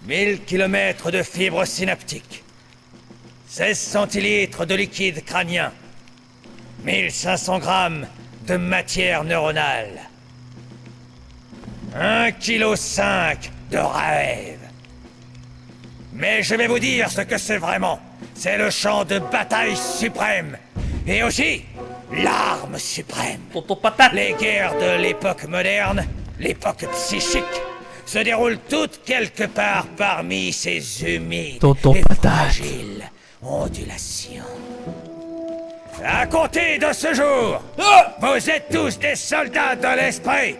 1000 kilomètres de fibres synaptiques. 16 centilitres de liquide crânien. 1500 grammes de matière neuronale. 1,5 kg de rêve. Mais je vais vous dire ce que c'est vraiment. C'est le champ de bataille suprême. Et aussi, l'arme suprême. Tonton patate. Les guerres de l'époque moderne, l'époque psychique, se déroulent toutes quelque part parmi ces humides Tonton et patate. fragiles ondulations. À compter de ce jour, vous êtes tous des soldats de l'esprit,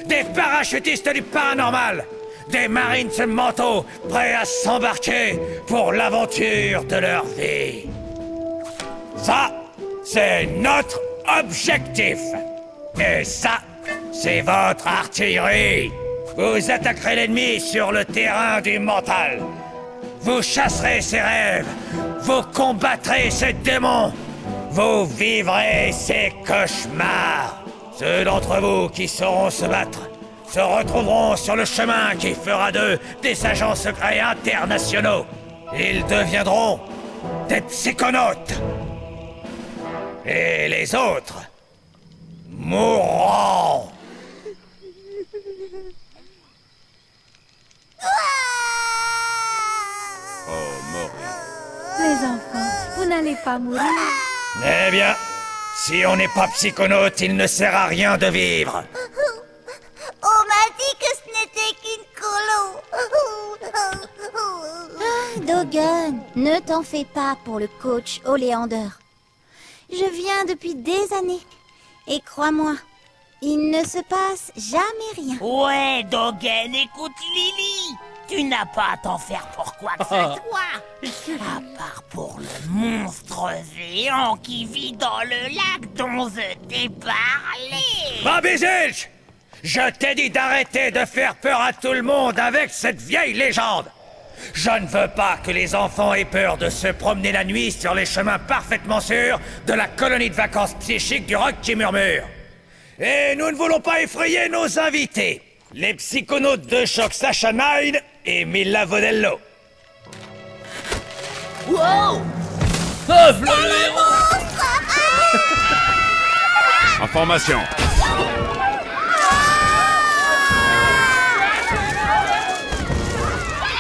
des parachutistes du paranormal, des marines mentaux prêts à s'embarquer pour l'aventure de leur vie. Ça, c'est notre objectif. Et ça, c'est votre artillerie. Vous attaquerez l'ennemi sur le terrain du mental. Vous chasserez ses rêves. Vous combattrez ses démons. Vous vivrez ses cauchemars. Ceux d'entre vous qui sauront se battre se retrouveront sur le chemin qui fera d'eux des agents secrets internationaux. Ils deviendront des psychonautes. Et les autres mourront. Oh, Maury. Les enfants, vous n'allez pas mourir. Eh bien, si on n'est pas psychonaute, il ne sert à rien de vivre. On m'a dit que ce n'était qu'une colo. Dogun, ne t'en fais pas pour le coach Oleander. Je viens depuis des années. Et crois-moi, il ne se passe jamais rien. Ouais, Dogen, écoute Lily. Tu n'as pas à t'en faire pour quoi que ce soit. À part pour le monstre géant qui vit dans le lac dont je t'ai parlé. Bobby Zilch, je t'ai dit d'arrêter de faire peur à tout le monde avec cette vieille légende. Je ne veux pas que les enfants aient peur de se promener la nuit sur les chemins parfaitement sûrs de la colonie de vacances psychiques du roc qui murmure. Et nous ne voulons pas effrayer nos invités, les psychonautes de choc Sacha Nine et Mila Vodello. Wow. Ah, v'là le héros. En formation.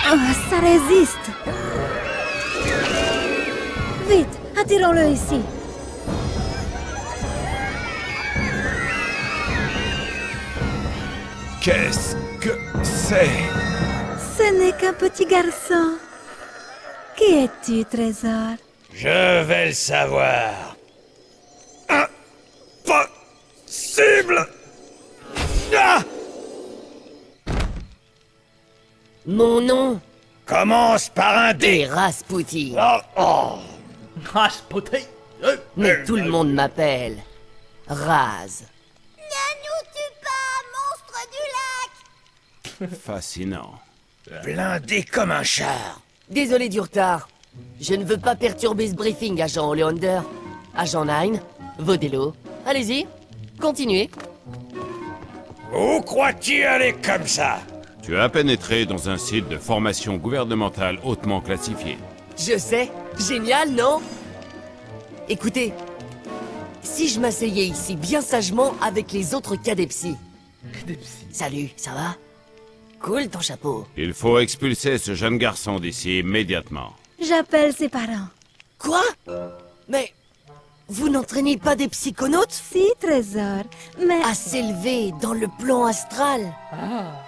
Oh, ça résiste. Vite, attirons-le ici. Qu'est-ce que c'est? Ce n'est qu'un petit garçon. Qui es-tu, Trésor? Je vais le savoir. Impossible! Ah! Mon nom Commence par un D. est Rasputin. Oh, oh. Ah, je potais. Mais tout le monde m'appelle Raz. Ne nous tue pas, monstre du lac. Fascinant. Blindé comme un char. Désolé du retard. Je ne veux pas perturber ce briefing, agent Oleander. Agent Nine, Vodello. Allez-y, continuez. Où crois-tu aller comme ça? Tu as pénétré dans un site de formation gouvernementale hautement classifié. Je sais, génial, non? Écoutez, si je m'asseyais ici bien sagement avec les autres cadepsis. Des psys. Salut, ça va? Cool ton chapeau. Il faut expulser ce jeune garçon d'ici immédiatement. J'appelle ses parents. Quoi? Mais vous n'entraînez pas des psychonautes Si, Trésor, mais... à s'élever dans le plan astral,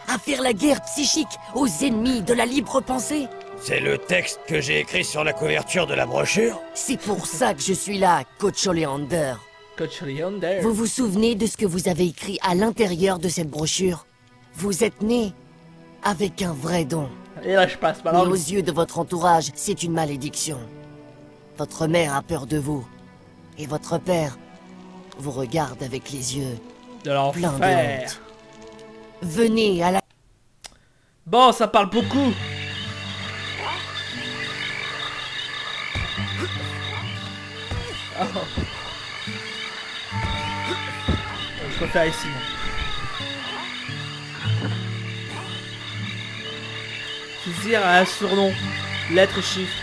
à faire la guerre psychique aux ennemis de la libre pensée? C'est le texte que j'ai écrit sur la couverture de la brochure? C'est pour ça que je suis là, coach Oleander. Coach Leander. Vous vous souvenez de ce que vous avez écrit à l'intérieur de cette brochure? Vous êtes né avec un vrai don. Et là, je passe par Mais là. aux yeux de votre entourage, c'est une malédiction. Votre mère a peur de vous. Et votre père vous regarde avec les yeux De pleins de l'enfer. honte. Venez à la... Bon, ça parle beaucoup. Oh. Je peux faire ici. choisir un surnom. Lettre, chiffre.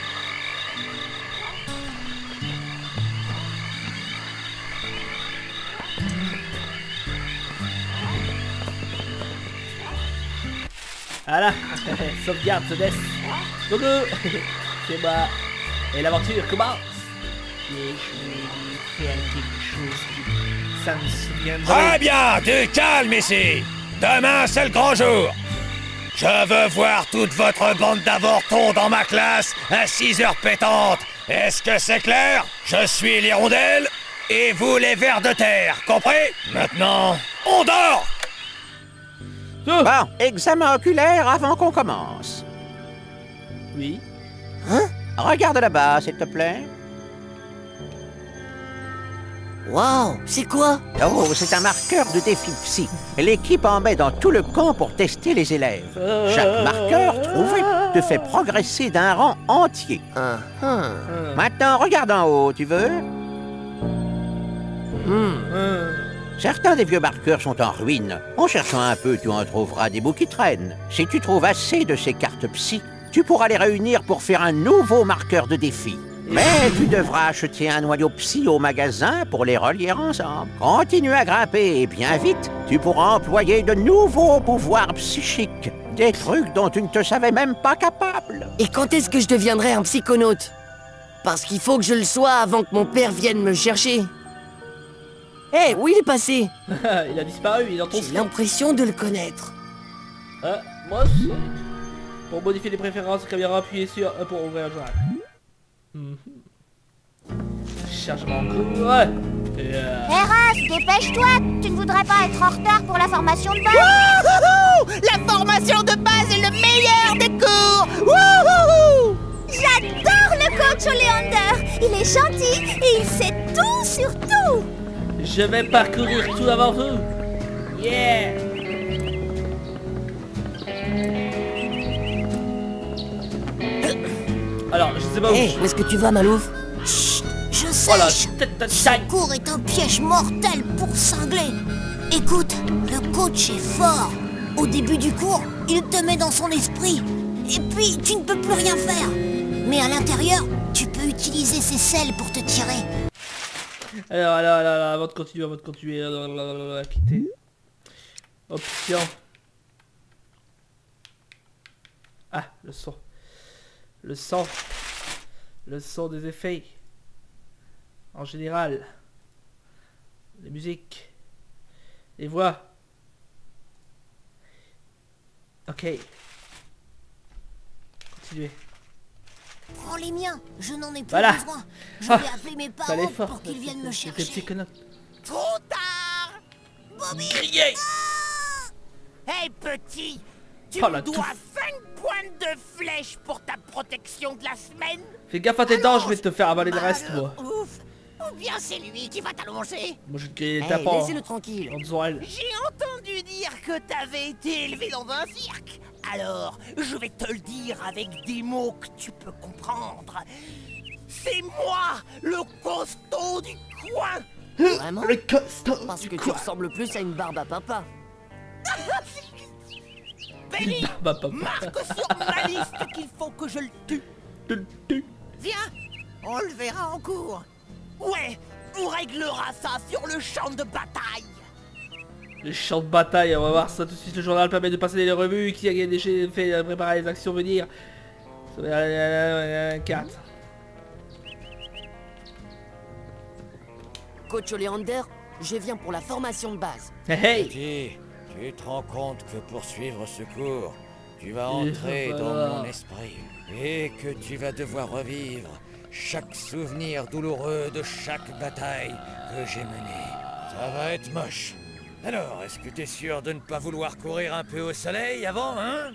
Voilà. Sauvegarde ce death. Coucou. C'est moi. Et l'aventure commence. Et je vais lui faire quelque chose qui... Ça me souviendra. Très bien, du calme ici. Demain, c'est le grand jour. Je veux voir toute votre bande d'avortons dans ma classe à 6 heures pétantes. Est-ce que c'est clair? Je suis l'hirondelle et vous les vers de terre, compris? Maintenant, on dort! Oh. Bon, examen oculaire avant qu'on commence. Oui. Regarde là-bas, s'il te plaît. Waouh, c'est quoi? Oh, c'est un marqueur de défi psy. L'équipe en met dans tout le camp pour tester les élèves. Chaque marqueur trouvé te fait progresser d'un rang entier. Maintenant, regarde en haut, tu veux? Certains des vieux marqueurs sont en ruine. En cherchant un peu, tu en trouveras des bouts qui traînent. Si tu trouves assez de ces cartes psy, tu pourras les réunir pour faire un nouveau marqueur de défi. Mais tu devras acheter un noyau psy au magasin pour les relier ensemble. Continue à grimper et bien vite, tu pourras employer de nouveaux pouvoirs psychiques. Des trucs dont tu ne te savais même pas capable. Et quand est-ce que je deviendrai un psychonaute? Parce qu'il faut que je le sois avant que mon père vienne me chercher. Hé, où il est passé? Il a disparu, il est dans ton J'ai l'impression de le connaître. Moi aussi. Pour modifier les préférences, caméra, appuyez sur E pour ouvrir le journal. Chargement en cours. Ouais. Eras, dépêche-toi. Tu ne voudrais pas être en retard pour la formation de base? Wouhou! La formation de base est le meilleur des cours. Wouhou! J'adore le coach Oleander. Il est gentil et il sait tout sur tout. Je vais parcourir tout avant vous. Yeah. Alors, je sais pas où. Hé, où est-ce que tu vas, Malouf? Chut, je Voilà, sèche. tête Ce cours est un piège mortel pour cinglés. Écoute, le coach est fort. Au début du cours, il te met dans son esprit. Et puis, tu ne peux plus rien faire. Mais à l'intérieur, tu peux utiliser ses selles pour te tirer. Alors, avant de continuer, quitter. Option. Ah, le son. Le son. Le son des effets. En général. Les musiques. Les voix. Ok. Continuez. Prends les miens, je n'en ai plus Voilà. besoin. Je Ah, vais appeler mes ça allait parents fort. pour qu'ils viennent me C'était chercher. psychonaute. Trop tard. Bobby! Yeah. Hey petit, tu Oh, me la dois touffe. 5 points de flèche pour ta protection de la semaine. Fais gaffe à tes dents, je vais te faire avaler le reste, moi. Ouf. Ou bien c'est lui qui va t'allonger. Moi, je vais te griller les Hé, tapants. laissez-le tranquille. En disant elle. J'ai entendu dire que t'avais été élevé dans un cirque. Alors, je vais te le dire avec des mots que tu peux comprendre. C'est moi, le costaud du coin. Vraiment? Le costaud Parce du que tu coin. ressembles plus à une barbe à papa. Benny, Bah, papa. marque sur ma liste qu'il faut que je le tue. Viens, on le verra en cours. Ouais, on réglera ça sur le champ de bataille. Les champs de bataille, on va voir ça tout de suite. Le journal permet de passer les revues qui a déjà fait préparer les actions à venir. 4. Coach Oleander, je viens pour la formation de base. Hey hey. Petit, tu te rends compte que pour suivre ce cours, tu vas Et entrer voilà. dans mon esprit et que tu vas devoir revivre chaque souvenir douloureux de chaque bataille que j'ai menée. Ça va être moche. Alors, est-ce que t'es sûr de ne pas vouloir courir un peu au soleil avant, hein?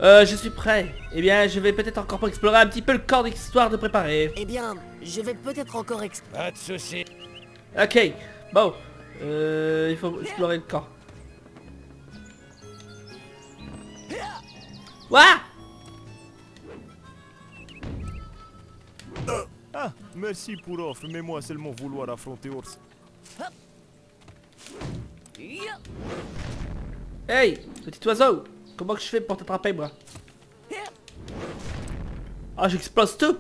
Je suis prêt. Eh bien, je vais peut-être encore explorer un petit peu le corps d'histoire de préparer. Eh bien, je vais peut-être encore Pas de soucis. Ok, bon. Il faut explorer le camp. Ouah! Ah, merci pour l'offre, mais moi seulement vouloir affronter Ours. Hey, petit oiseau! Comment que je fais pour t'attraper, moi? Ah, j'explose tout.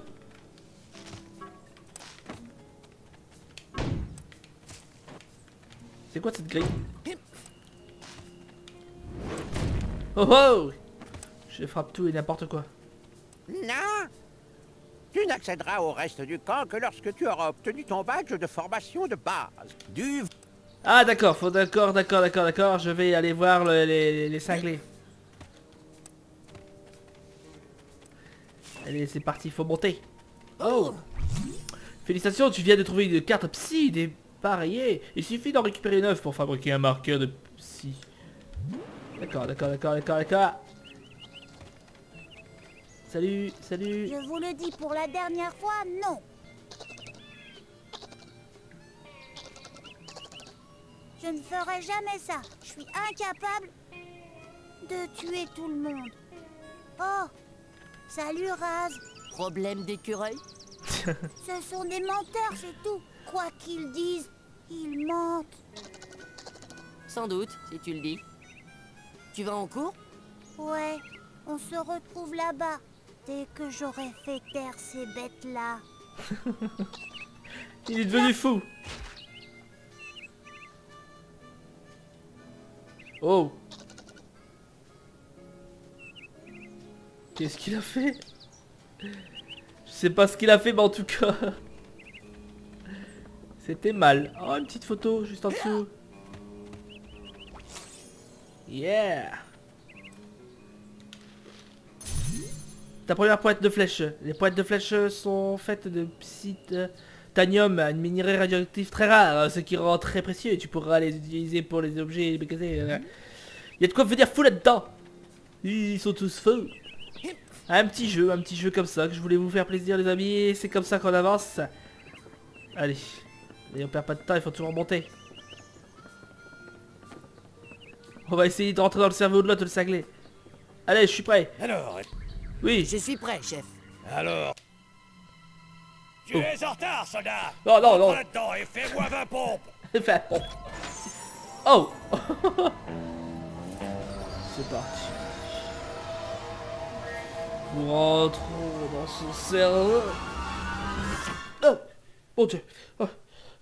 C'est quoi cette grille? Oh oh! Je frappe tout et n'importe quoi. Non. Tu n'accéderas au reste du camp que lorsque tu auras obtenu ton badge de formation de base. Ah d'accord, d'accord. Je vais aller voir les cinglés. Allez, c'est parti, faut monter. Oh! Félicitations, tu viens de trouver une carte psy dépareillée. Il suffit d'en récupérer 9 pour fabriquer un marqueur de psy. D'accord. Salut. Je vous le dis pour la dernière fois, non. Je ne ferai jamais ça. Je suis incapable de tuer tout le monde. Oh, salut Raz. Problème d'écureuil? Ce sont des menteurs, c'est tout. Quoi qu'ils disent, ils mentent. Sans doute, si tu le dis. Tu vas en cours? Ouais, on se retrouve là-bas. Dès que j'aurai fait taire ces bêtes-là. Il est devenu fou. Oh. Qu'est-ce qu'il a fait? Je sais pas ce qu'il a fait, mais en tout cas... C'était mal. Oh, une petite photo juste en dessous. Yeah. Ta première pointe de flèche. Les pointes de flèche sont faites de titanium, un minerai radioactif très rare, ce qui rend très précieux et tu pourras les utiliser pour les objets mécanisés. Il y a de quoi venir fou là-dedans. Ils sont tous fous. Un petit jeu comme ça que je voulais vous faire plaisir les amis, et c'est comme ça qu'on avance. Allez, et on perd pas de temps, il faut toujours monter. On va essayer de rentrer dans le cerveau de l'autre, le cinglé. Allez, je suis prêt. Alors, oui. Je suis prêt, chef. alors... Tu es en retard, soldat. Non. Rentre là-dedans et fais-moi 20 pompes. Enfin, bon. Oh. C'est parti. Nous rentrons dans son cerveau. Oh, mon Dieu. Oh,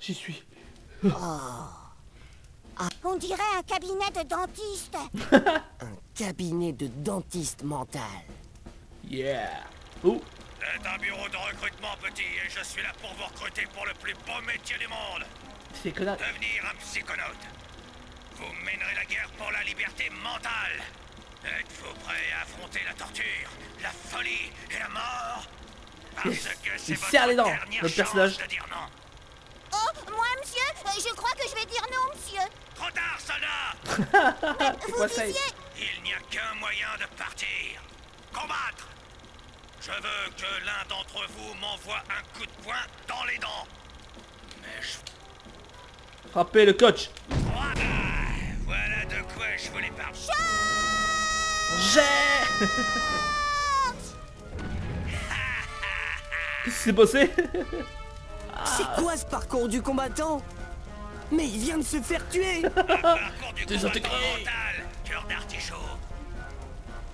j'y suis. On dirait un cabinet de dentiste. Un cabinet de dentiste mental. Yeah. Oh. C'est un bureau de recrutement, petit, et je suis là pour vous recruter pour le plus beau métier du monde. Psychonaute. Devenir un psychonaute. Vous mènerez la guerre pour la liberté mentale. Êtes-vous prêt à affronter la torture, la folie et la mort? Parce que c'est votre serre les dents, dernière notre personnage. chance de dire non. Oh, moi, monsieur, je crois que je vais dire non, monsieur. Trop tard, soldat. C'est quoi ça? Il n'y a qu'un moyen de partir. Combattre. Je veux que l'un d'entre vous m'envoie un coup de poing dans les dents. Mais je... Frappez le coach. Voilà, voilà de quoi je voulais parler. J'ai. Qu'est-ce qui s'est passé? C'est quoi ce parcours du combattant? Mais il vient de se faire tuer. Parcours du Désintégré. combattant mental, cœur d'artichaut.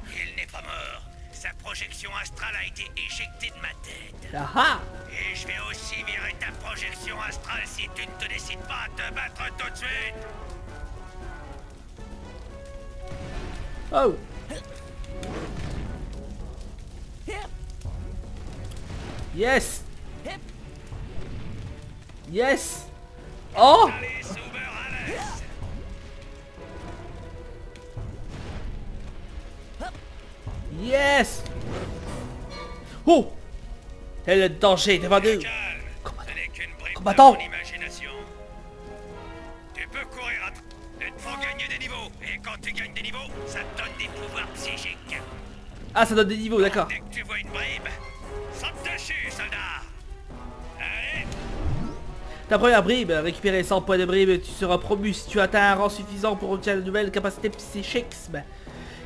Il n'est pas mort. Sa projection astrale a été éjectée de ma tête. Ah. Et je vais aussi virer ta projection astrale si tu ne te décides pas à te battre tout de suite. Oh. Yes. Yes. Oh. Allez, Sauber, à l'aise. Yes. Oh. Et le danger est devant nous. Calme. Ce n'est qu'une bribe de Combattant. mon imagination. Tu peux courir à... Il te faut gagner des niveaux. Et quand tu gagnes des niveaux, ça te donne des pouvoirs psychiques. Ah, ça donne des niveaux, d'accord. Dès que tu vois une bribe, saute dessus, soldat. Allez. Ta première bribe, récupérer 100 points de bribe, tu seras promu si tu atteins un rang suffisant pour obtenir de nouvelles capacités psychiques.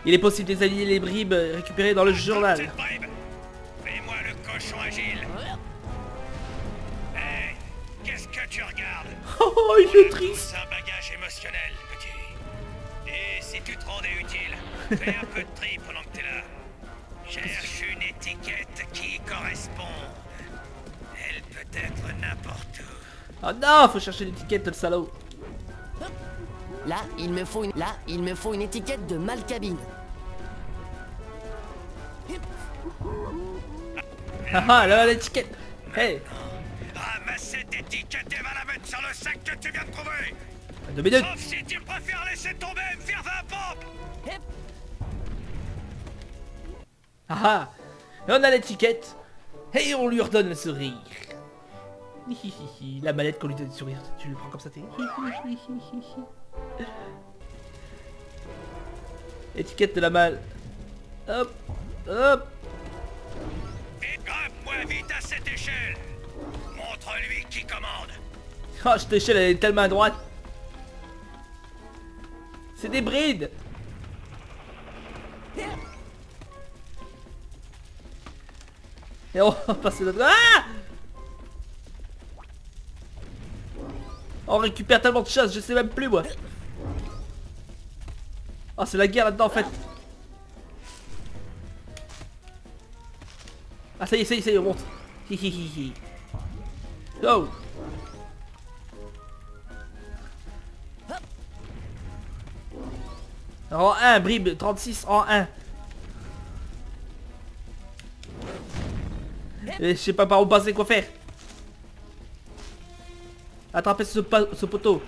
Il est possible de désalier les bribes récupérées dans le journal. Cette bribe. Fais-moi le cochon agile. Hé, qu'est-ce que tu regardes? Oh, il est triste. C'est un bagage émotionnel, petit. Et si tu te rendais utile. Fais un peu de tri pendant que t'es là. Cherche une étiquette qui y correspond. Elle peut être n'importe où. Oh non, faut chercher l'étiquette, le salaud. Là, il me faut une étiquette de Malkabine. Haha, là l'étiquette. Hey, Ramasse cette étiquette et va la mettre sur le sac que tu viens de trouver. 2 minutes. Sauf si tu préfères laisser tomber et me faire 20 pompes. Ah, et on a l'étiquette. Et on lui redonne le sourire. La mallette qu'on lui donne le sourire, tu le prends comme ça, t'es... Étiquette de la malle. Hop, hop. Et grimpe-moi vite à cette échelle. Montre-lui qui commande. Oh, cette échelle, elle est tellement à droite. C'est des brides. Et on va passer notre... Ah! On récupère tellement de choses, je sais même plus moi. Oh, c'est la guerre là-dedans en fait. Ah, ça y est, on monte. Hihihihi. Go. Rang 1, Brib, 36, rang 1. Et je sais pas par où passer, quoi faire. Attrapez ce poteau.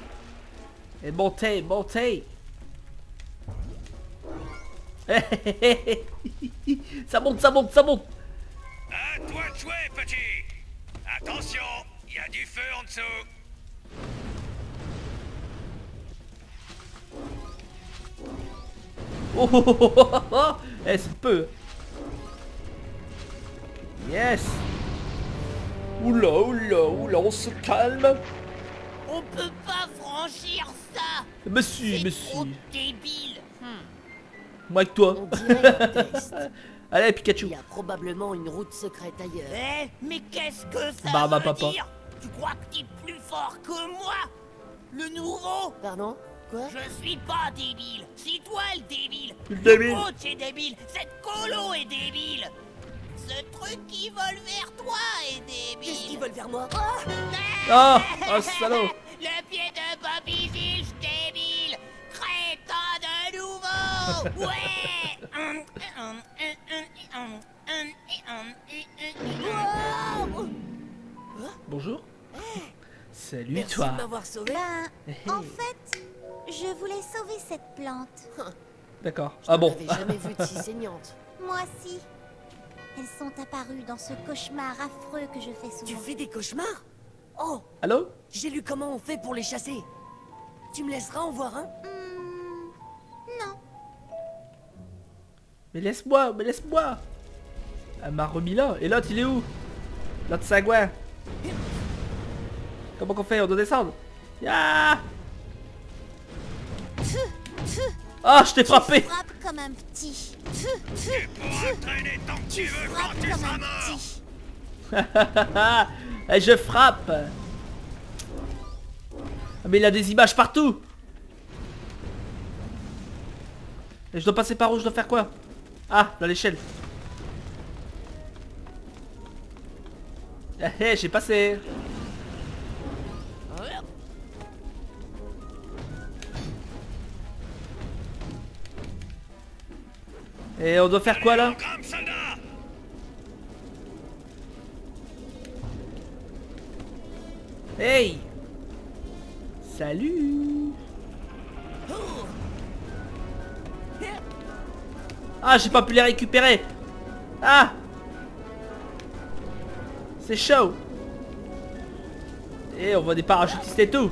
Et montez, montez. Ça monte, ça monte, ça monte. À toi de jouer, petit. Attention, il y a du feu en dessous. Oh, oh, oh, oh, oh, oh. Eh, c'est peu. Yes. Oula, oula, oula, on se calme. On peut pas franchir ça. Monsieur, C'est monsieur. trop débile. Moi avec toi. On dirait un test. Allez, Pikachu. Il y a probablement une route secrète ailleurs. Eh, mais qu'est-ce que ça Barba veut papa. dire? Tu crois que t'es plus fort que moi? Le nouveau? Pardon? Quoi? Je suis pas débile. C'est toi le débile. Le débile. Le coach est débile. Cette colo est débile. Ce truc qui vole vers toi est débile. Qu'est-ce qu'ils veulent vers moi? Oh, oh salaud. Le pied de Bobby Fish débile. Crétin de nouveau. Ouais. Bonjour. Salut Merci toi. de m'avoir sauvé. En fait, je voulais sauver cette plante. D'accord. Ah bon. Je n'avais jamais vu de si saignante. Moi aussi. Elles sont apparues dans ce cauchemar affreux que je fais souvent. Tu fais des cauchemars? Oh, Allô? j'ai lu comment on fait pour les chasser. Tu me laisseras en voir un? Non. Mais laisse-moi, mais laisse-moi. Elle m'a remis là. Et l'autre, il est où? L'autre sagouin. Comment qu'on fait? On doit descendre. Ya. Ah, je t'ai frappé. Tu frappes comme un petit. Tu pourras traîner tant que tu veux quand Frappe tu comme seras un mort. petit. Et je frappe. Ah, mais il a des images partout. Et je dois passer par où? Je dois faire quoi? Ah, dans l'échelle. Eh, j'ai passé. Et on doit faire quoi là? Programme, soldat. Hey! Salut! Ah, j'ai pas pu les récupérer! Ah! C'est chaud! Et on voit des parachutistes et tout!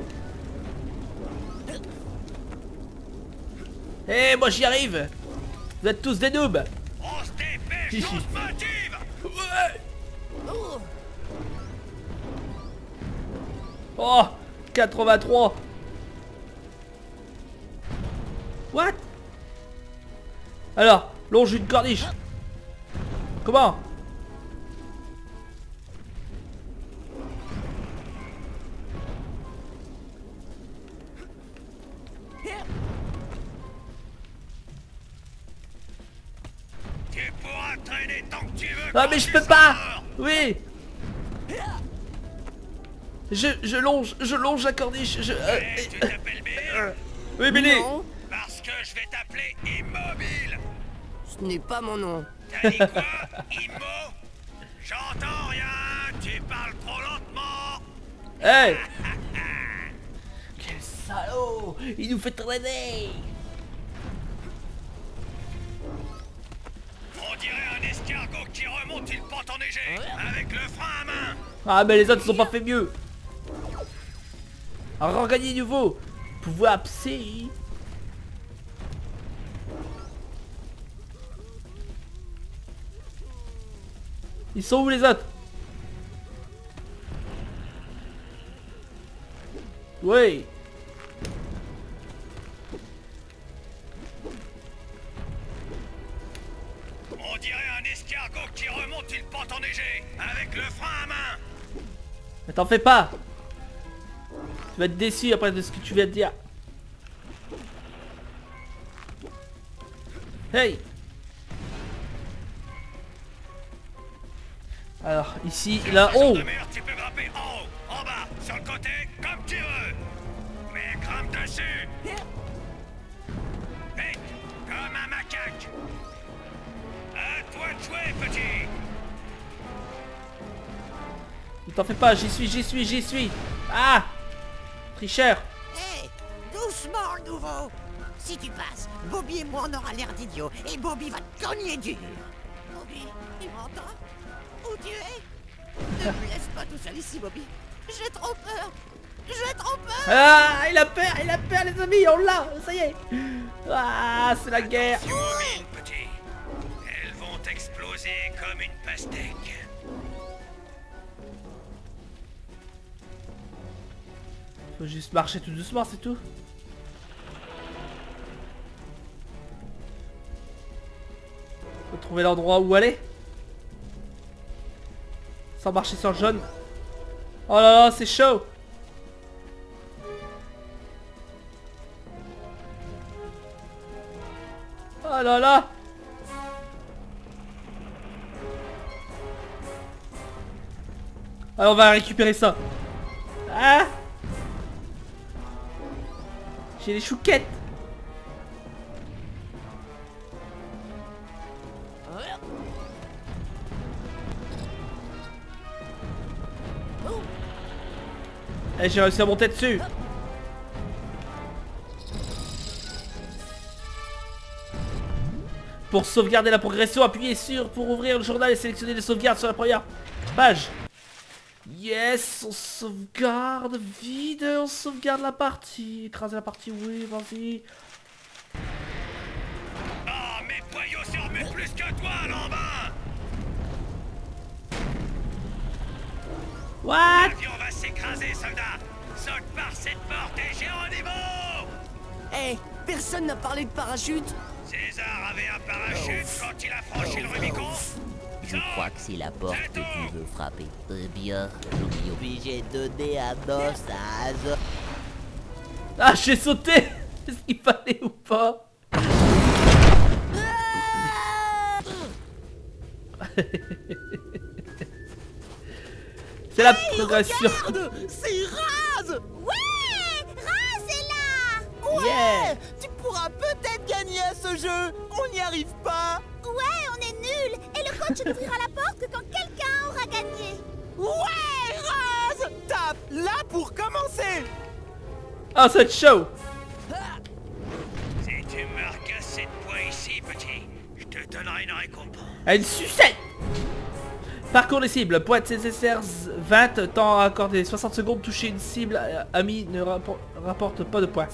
Eh, moi j'y arrive! Vous êtes tous des noobs! On se dépêche, on se motive. Ouais. Oh, 83. What? Alors, longe une corniche. Comment? Ah mais je peux pas. Oui. Je longe la corniche. Tu t'appelles Bill? Oui Billy. Non, Parce que je vais t'appeler Immobile. ce n'est pas mon nom. T'as dit quoi? Immo? J'entends rien, tu parles trop lentement. Hey. Quel salaud. Il nous fait rêver. On dirait un escargot qui remonte une pente enneigée, avec le frein à main. Ah mais les autres ils ont pas fait mieux. Alors regagner nouveau. Pouvoir psy. Ils sont où les autres? Oui. On dirait un escargot qui remonte une pente enneigée, avec le frein à main. Mais t'en fais pas. Tu vas être déçu après de ce que tu viens de dire. Hey. Alors ici, là, oh. De merde, tu peux grimper en haut, en bas, sur le côté, comme tu veux. Mais grimpe dessus. Vite, comme un macaque. À toi de jouer, petit. Ne t'en fais pas, j'y suis. Ah. Tricheur. Hé, doucement, nouveau. Si tu passes, Bobby et moi on aura l'air d'idiots et Bobby va te cogner dur. Bobby, tu m'entends? Où tu es? Ne me laisse pas tout seul ici, Bobby. J'ai trop peur. Ah, il a peur les amis, on l'a, ça y est. Ah, c'est la guerre. Attention aux mines, petit. Elles vont exploser comme une pastèque. Faut juste marcher tout doucement, c'est tout. Faut trouver l'endroit où aller. Sans marcher sur le jaune. Oh là là, c'est chaud. Oh là là. Allez, on va récupérer ça. Ah. J'ai les chouquettes. Et j'ai réussi à monter dessus. Pour sauvegarder la progression, appuyez sur pour ouvrir le journal et sélectionner les sauvegardes sur la première page. Yes, on sauvegarde vide, on sauvegarde la partie. Écraser la partie, oui, vas-y. Ah, mes boyaux se remettent plus que toi, Lambin. What? L'avion va s'écraser, soldat. Saute par cette porte et Géronimo. Hé, personne n'a parlé de parachute. César avait un parachute quand il a franchi le Rubicon. Je crois que c'est la porte que tu veux frapper. Bien, je suis obligé de donner un dosage. Ah, j'ai sauté. Est-ce qu'il fallait ou pas? C'est la progression. Regarde, c'est Raz. Ouais, Raz est là. Yeah. Tu pourras peut-être gagner à ce jeu. On n'y arrive pas. Ouais, on est nuls. Et le coach n'ouvrira la porte que quand quelqu'un aura gagné. Ouais, Raz. Tape là pour commencer. Ah, c'est chaud. Si tu marques assez de points ici, petit, je te donnerai une récompense. Une sucette. Parcours les cibles. Pointe CSR 20. Temps à accorder 60 secondes. Toucher une cible. Ami ne rapporte pas de points.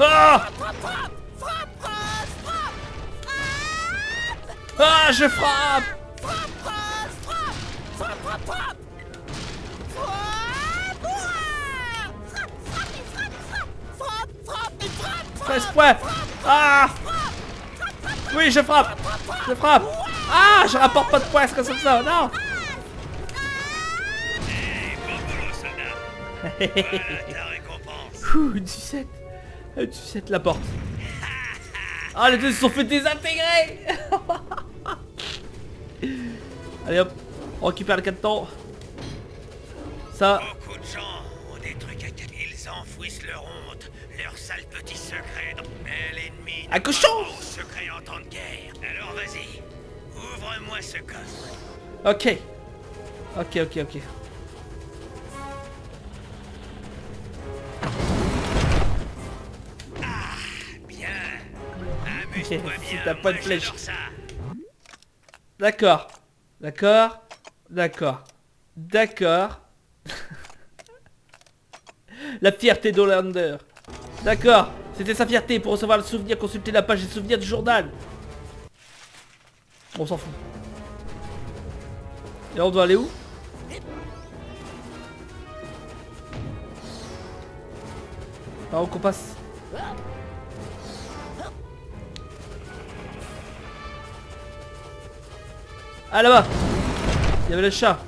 Ah! Ah, je frappe! Frappe! 13 points! Ah! Oui, je frappe! Je frappe! Ah! Je rapporte pas de points, c'est comme ça, non! Hey, bon boulot, soldat. ta récompense. Ouh, une sucette. Une sucette, la porte. Ah, les deux se sont fait désintégrer. Allez hop, on récupère le cadenas. Ça. Beaucoup de gens ont des trucs à cacher. Ils enfouissent leur honte, leurs sales petits secrets. Mais l'ennemi Un cochon. aux secrets en temps de guerre. Alors vas-y, ouvre-moi ce coffre. Ok. Ok. Bien. Amuse-toi Si bien. t'as pas de moi, flèche. j'adore ça. D'accord. La fierté d'Hollander. D'accord. C'était sa fierté. Pour recevoir le souvenir, consulter la page des souvenirs du journal. On s'en fout. Et on doit aller où? Par où qu'on passe? Ah, là-bas. Il y avait le chat.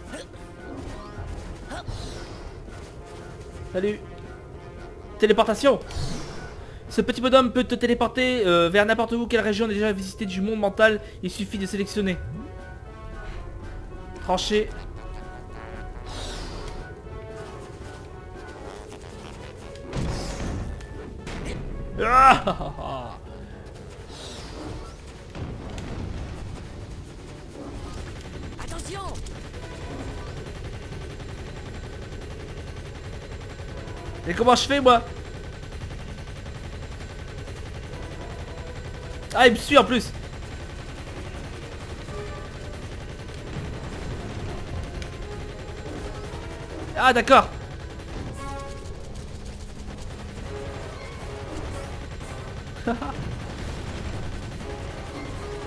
Salut. Téléportation. Ce petit bonhomme peut te téléporter vers n'importe où. Quelle région on a déjà visité du monde mental. Il suffit de sélectionner. Trancher. Ah. Attention! Et comment je fais moi? Ah, il me suit en plus. Ah, d'accord.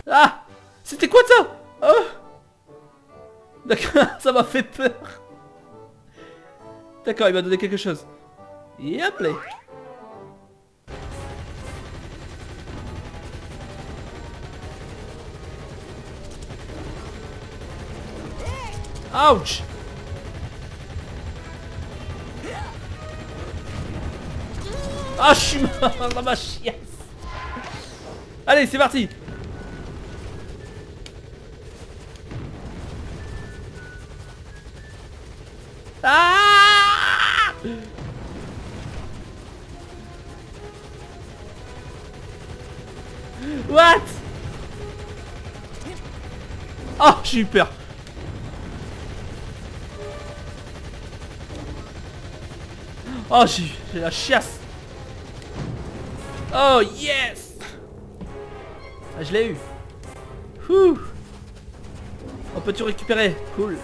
Ah, c'était quoi ça? Oh. D'accord, ça m'a fait peur. D'accord, il m'a donné quelque chose. Yep, là. Ouch. Ah, je suis mort dans ma chiasse. Allez, c'est parti. Ah! What? Oh, j'ai eu peur. Oh, j'ai la chiasse. Oh, yes. Ah, je l'ai eu. Ouh. On peut tout récupérer. Cool.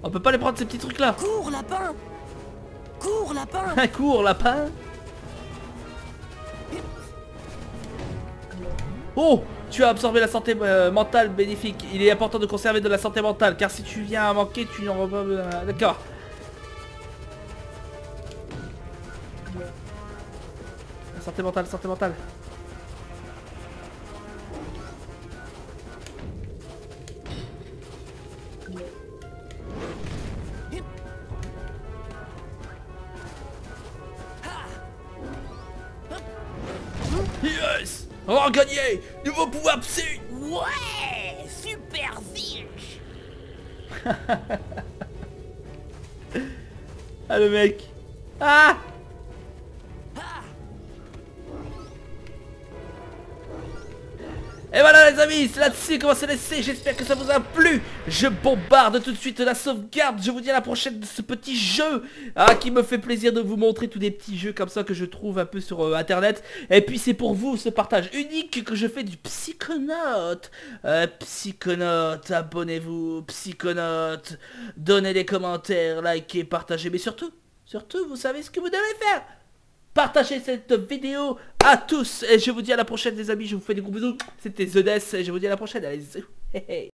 On peut pas les prendre ces petits trucs là. Cours, lapin! Cours, lapin! Cours, lapin. Oh, tu as absorbé la santé mentale bénéfique. Il est important de conserver de la santé mentale, car si tu viens à manquer, tu n'en auras pas... D'accord. Santé mentale, santé mentale. Yes! On va gagner! Nouveau pouvoir psy! Ouais, super zilch. Ah, le mec! Ah! Et voilà les amis, c'est là-dessus qu'on va se laisser, j'espère que ça vous a plu. Je bombarde tout de suite la sauvegarde, je vous dis à la prochaine de ce petit jeu qui me fait plaisir de vous montrer tous des petits jeux comme ça que je trouve un peu sur internet. Et puis c'est pour vous ce partage unique que je fais du Psychonautes. Psychonautes, abonnez-vous, Psychonautes, donnez des commentaires, likez, partagez, mais surtout, vous savez ce que vous devez faire. Partagez cette vidéo à tous et je vous dis à la prochaine les amis, je vous fais des gros bisous. C'était The Death et je vous dis à la prochaine, allez.